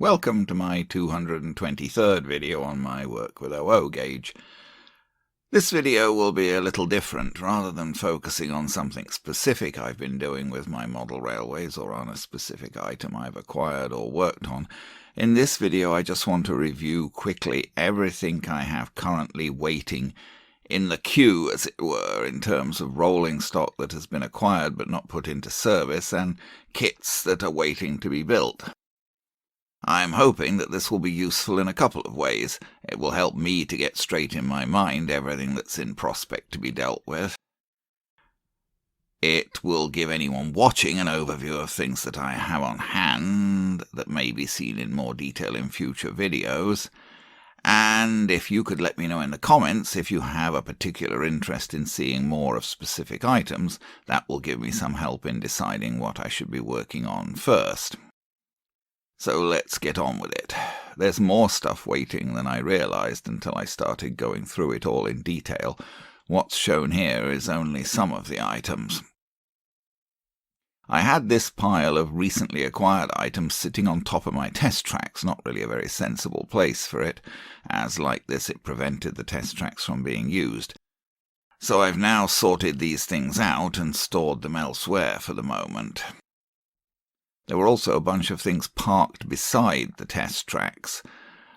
Welcome to my 223rd video on my work with OO gauge. This video will be a little different. Rather than focusing on something specific I've been doing with my model railways or on a specific item I've acquired or worked on, in this video I just want to review quickly everything I have currently waiting in the queue, as it were, in terms of rolling stock that has been acquired but not put into service, and kits that are waiting to be built. I'm hoping that this will be useful in a couple of ways. It will help me to get straight in my mind everything that's in prospect to be dealt with. It will give anyone watching an overview of things that I have on hand that may be seen in more detail in future videos. And if you could let me know in the comments if you have a particular interest in seeing more of specific items, that will give me some help in deciding what I should be working on first. So let's get on with it. There's more stuff waiting than I realized until I started going through it all in detail. What's shown here is only some of the items. I had this pile of recently acquired items sitting on top of my test tracks, not really a very sensible place for it, as like this it prevented the test tracks from being used. So I've now sorted these things out and stored them elsewhere for the moment. There were also a bunch of things parked beside the test tracks.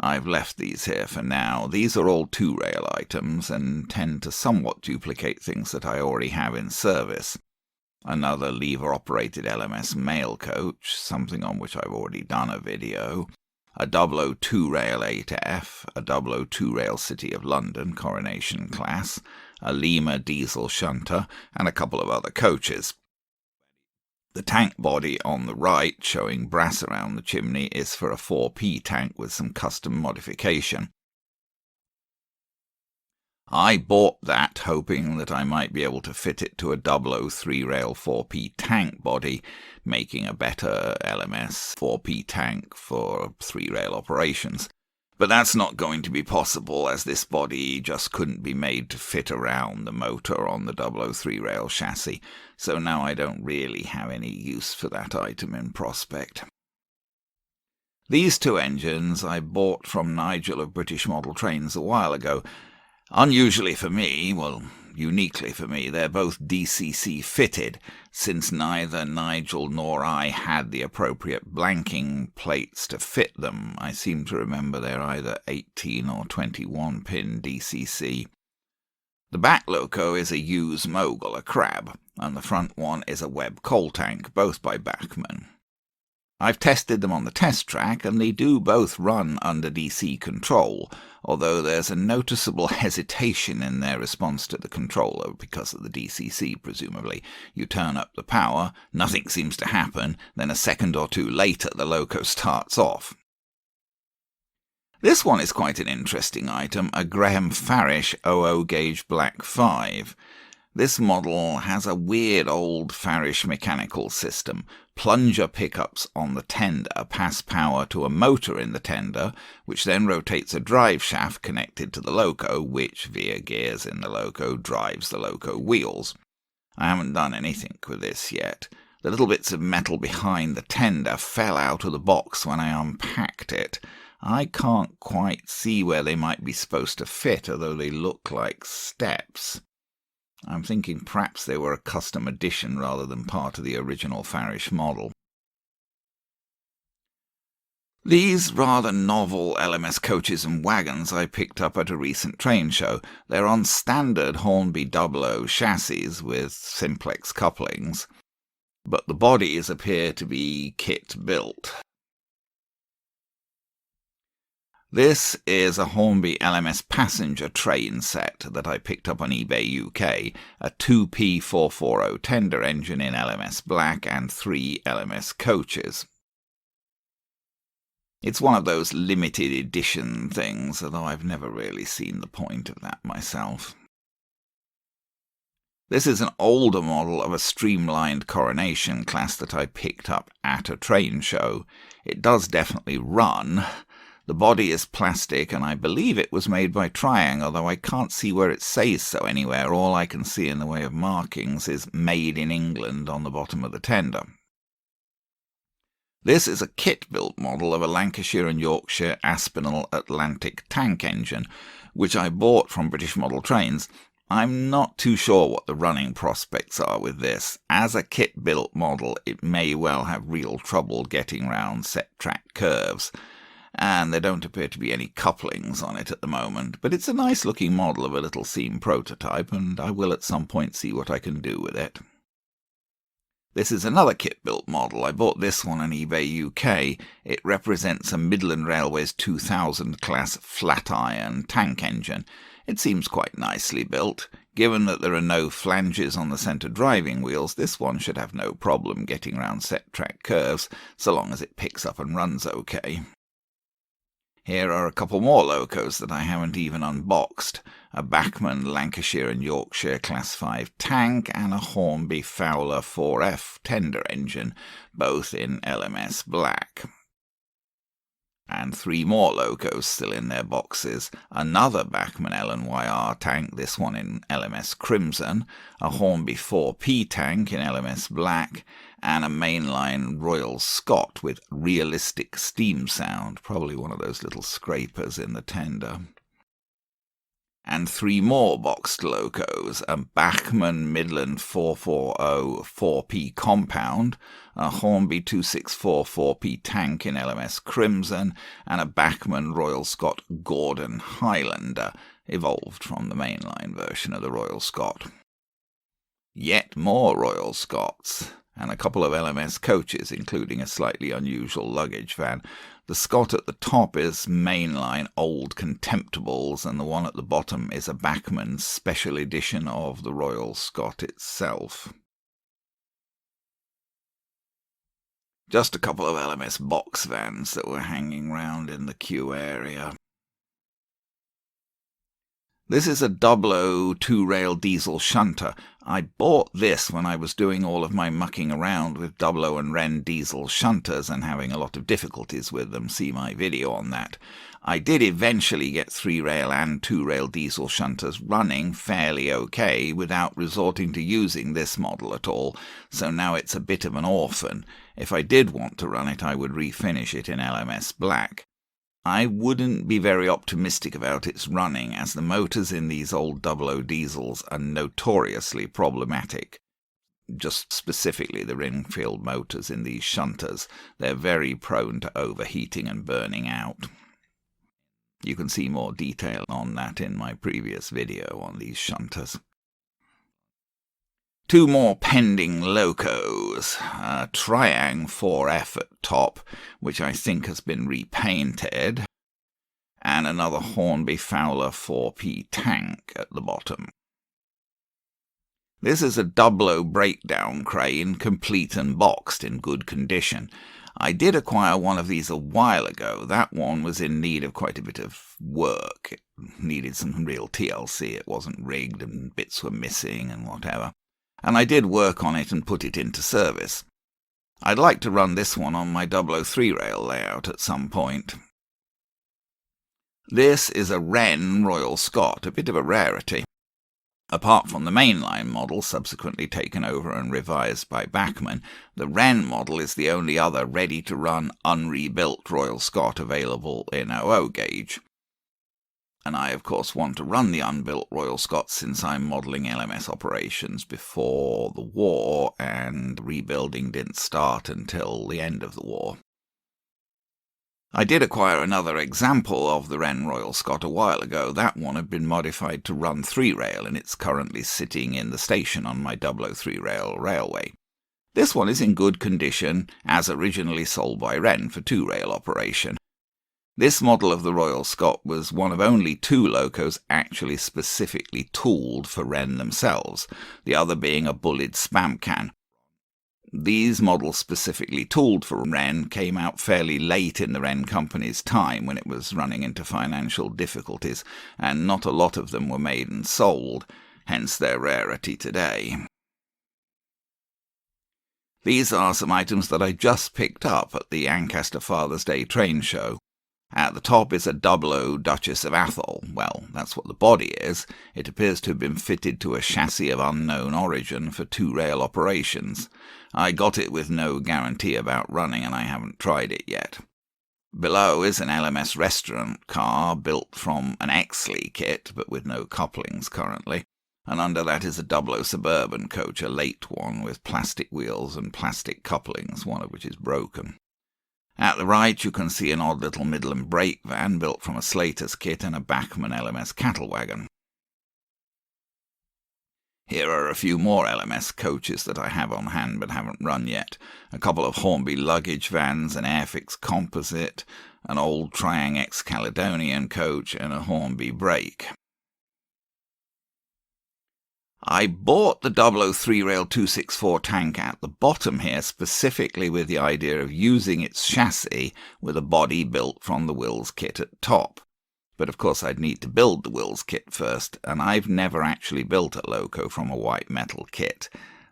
I've left these here for now. These are all two-rail items and tend to somewhat duplicate things that I already have in service. Another lever-operated LMS mail coach, something on which I've already done a video, a 002 rail 8F, a 002 rail City of London Coronation class, a Lima diesel shunter, and a couple of other coaches. The tank body on the right, showing brass around the chimney, is for a 4P tank with some custom modification. I bought that hoping that I might be able to fit it to a 003 rail 4P tank body, making a better LMS 4P tank for 3-rail operations. But that's not going to be possible, as this body just couldn't be made to fit around the motor on the 003 rail chassis, so now I don't really have any use for that item in prospect. These two engines I bought from Nigel of British Model Trains a while ago. Unusually for me, well, uniquely for me, they're both DCC fitted, since neither Nigel nor I had the appropriate blanking plates to fit them. I seem to remember they're either 18 or 21 pin DCC. The back loco is a Hughes Mogul, a crab, and the front one is a Webb coal tank, both by Bachmann. I've tested them on the test track, and they do both run under DC control, although there's a noticeable hesitation in their response to the controller because of the DCC, presumably. You turn up the power, nothing seems to happen, then a second or two later the loco starts off. This one is quite an interesting item, a Graham Farish 00 gauge Black 5. This model has a weird old Farish mechanical system. Plunger pickups on the tender pass power to a motor in the tender, which then rotates a drive shaft connected to the loco, which, via gears in the loco, drives the loco wheels. I haven't done anything with this yet. The little bits of metal behind the tender fell out of the box when I unpacked it. I can't quite see where they might be supposed to fit, although they look like steps. I'm thinking perhaps they were a custom addition rather than part of the original Farish model. These rather novel LMS coaches and wagons I picked up at a recent train show. They're on standard Hornby 00 chassis with simplex couplings, but the bodies appear to be kit-built. This is a Hornby LMS passenger train set that I picked up on eBay UK, a 2P440 tender engine in LMS black and 3 LMS coaches. It's one of those limited edition things, although I've never really seen the point of that myself. This is an older model of a streamlined Coronation class that I picked up at a train show. It does definitely run. The body is plastic, and I believe it was made by Triang, although I can't see where it says so anywhere. All I can see in the way of markings is "Made in England" on the bottom of the tender. This is a kit-built model of a Lancashire and Yorkshire Aspinall Atlantic tank engine, which I bought from British Model Trains. I'm not too sure what the running prospects are with this. As a kit-built model, it may well have real trouble getting round set-track curves, and there don't appear to be any couplings on it at the moment, but it's a nice-looking model of a little seam prototype, and I will at some point see what I can do with it. This is another kit-built model. I bought this one on eBay UK. It represents a Midland Railways 2000 class flat-iron tank engine. It seems quite nicely built. Given that there are no flanges on the centre driving wheels, this one should have no problem getting round set-track curves, so long as it picks up and runs okay. Here are a couple more locos that I haven't even unboxed. A Bachmann Lancashire and Yorkshire Class 5 tank and a Hornby Fowler 4F tender engine, both in LMS black. And 3 more locos still in their boxes. Another Bachmann L&YR tank, this one in LMS crimson, a Hornby 4P tank in LMS black, and a mainline Royal Scot with realistic steam sound, probably one of those little scrapers in the tender. And 3 more boxed locos, a Bachmann Midland 440 4P compound, a Hornby 264 4P tank in LMS crimson, and a Bachmann Royal Scot Gordon Highlander, evolved from the mainline version of the Royal Scot. Yet more Royal Scots, and a couple of LMS coaches, including a slightly unusual luggage van. The Scot at the top is mainline Old Contemptibles, and the one at the bottom is a Bachmann special edition of the Royal Scot itself. Just a couple of LMS box vans that were hanging round in the queue area. This is a 00 two-rail diesel shunter. I bought this when I was doing all of my mucking around with 00 and Wren diesel shunters and having a lot of difficulties with them. See my video on that. I did eventually get 3-rail and 2-rail diesel shunters running fairly okay without resorting to using this model at all, so now it's a bit of an orphan. If I did want to run it, I would refinish it in LMS black. I wouldn't be very optimistic about its running, as the motors in these old 00 diesels are notoriously problematic. Just specifically the Ringfield motors in these shunters. They're very prone to overheating and burning out. You can see more detail on that in my previous video on these shunters. 2 more pending locos, a Triang 4F at top, which I think has been repainted, and another Hornby Fowler 4P tank at the bottom. This is a 00 breakdown crane, complete and boxed in good condition. I did acquire one of these a while ago. That one was in need of quite a bit of work. It needed some real TLC. It wasn't rigged and bits were missing and whatever. And I did work on it and put it into service. I'd like to run this one on my 00 3-rail layout at some point. This is a Wren Royal Scot, a bit of a rarity. Apart from the mainline model, subsequently taken over and revised by Bachmann, the Wren model is the only other ready-to-run, unrebuilt Royal Scot available in 00 gauge. And I, of course, want to run the unbuilt Royal Scot since I'm modelling LMS operations before the war, and rebuilding didn't start until the end of the war. I did acquire another example of the Wren Royal Scot a while ago. That one had been modified to run 3-rail, and it's currently sitting in the station on my 00 3-rail railway. This one is in good condition, as originally sold by Wren for 2-rail operation. This model of the Royal Scot was one of only 2 locos actually specifically tooled for Wren themselves, the other being a bullied spam can. These models specifically tooled for Wren came out fairly late in the Wren company's time when it was running into financial difficulties, and not a lot of them were made and sold, hence their rarity today. These are some items that I just picked up at the Ancaster Father's Day train show. At the top is a 00 Duchess of Atholl. Well, that's what the body is. It appears to have been fitted to a chassis of unknown origin for two-rail operations. I got it with no guarantee about running, and I haven't tried it yet. Below is an LMS restaurant car built from an Exley kit, but with no couplings currently, and under that is a 00 Suburban coach, a late one, with plastic wheels and plastic couplings, one of which is broken. At the right you can see an odd little Midland brake van built from a Slater's kit and a Bachmann LMS cattle wagon. Here are a few more LMS coaches that I have on hand but haven't run yet. A couple of Hornby luggage vans, an Airfix composite, an old Triang ex-Caledonian coach and a Hornby brake. I bought the 003 Rail 264 tank at the bottom here specifically with the idea of using its chassis with a body built from the Wills kit at top. But of course I'd need to build the Wills kit first, and I've never actually built a loco from a white metal kit,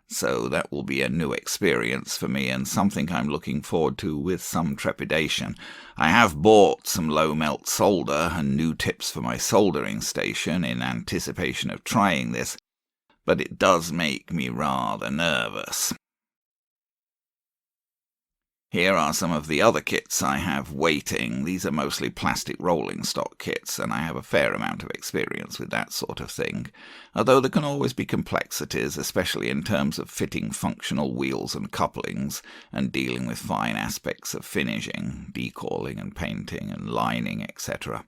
so that will be a new experience for me and something I'm looking forward to with some trepidation. I have bought some low-melt solder and new tips for my soldering station in anticipation of trying this, but it does make me rather nervous. Here are some of the other kits I have waiting. These are mostly plastic rolling stock kits, and I have a fair amount of experience with that sort of thing, although there can always be complexities, especially in terms of fitting functional wheels and couplings, and dealing with fine aspects of finishing, decalling and painting and lining, etc.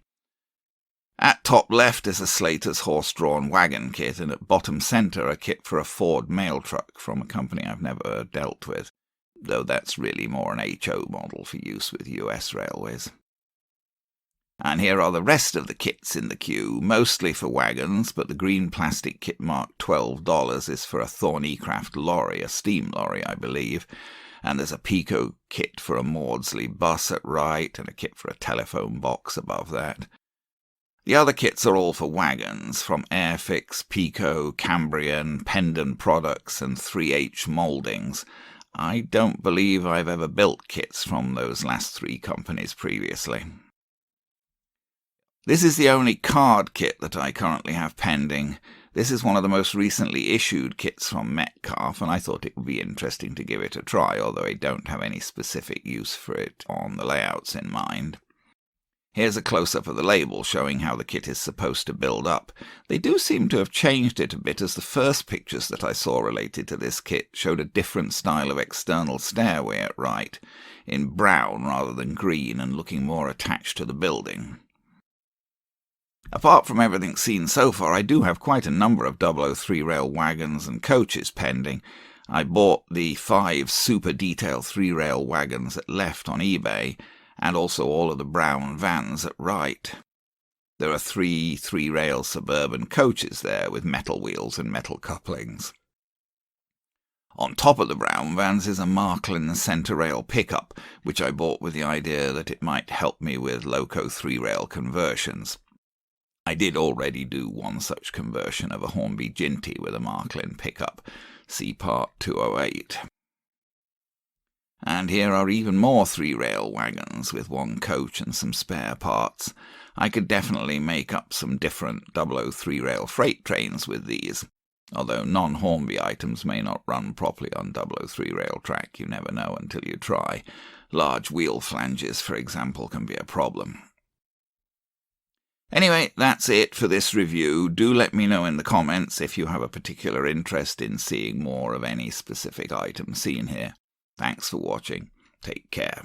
At top left is a Slater's horse-drawn wagon kit, and at bottom centre a kit for a Ford mail truck from a company I've never dealt with, though that's really more an HO model for use with US railways. And here are the rest of the kits in the queue, mostly for wagons, but the green plastic kit marked $12 is for a Thornycraft lorry, a steam lorry I believe, and there's a Pico kit for a Maudsley bus at right, and a kit for a telephone box above that. The other kits are all for wagons, from Airfix, Pico, Cambrian, Pendon Products and 3H Mouldings. I don't believe I've ever built kits from those last three companies previously. This is the only card kit that I currently have pending. This is one of the most recently issued kits from Metcalfe, and I thought it would be interesting to give it a try, although I don't have any specific use for it on the layouts in mind. Here's a close-up of the label showing how the kit is supposed to build up. They do seem to have changed it a bit, as the first pictures that I saw related to this kit showed a different style of external stairway at right, in brown rather than green and looking more attached to the building. Apart from everything seen so far, I do have quite a number of 003 rail wagons and coaches pending. I bought the 5 super detail 3-rail wagons at left on eBay, and also all of the brown vans at right. There are 3 3-rail suburban coaches there with metal wheels and metal couplings. On top of the brown vans is a Marklin centre rail pickup, which I bought with the idea that it might help me with loco 3-rail conversions. I did already do one such conversion of a Hornby Ginty with a Marklin pickup, see part 208. And here are even more 3-rail wagons with one coach and some spare parts. I could definitely make up some different 003 rail freight trains with these, although non-Hornby items may not run properly on 003 rail track, you never know until you try. Large wheel flanges, for example, can be a problem. Anyway, that's it for this review. Do let me know in the comments if you have a particular interest in seeing more of any specific item seen here. Thanks for watching. Take care.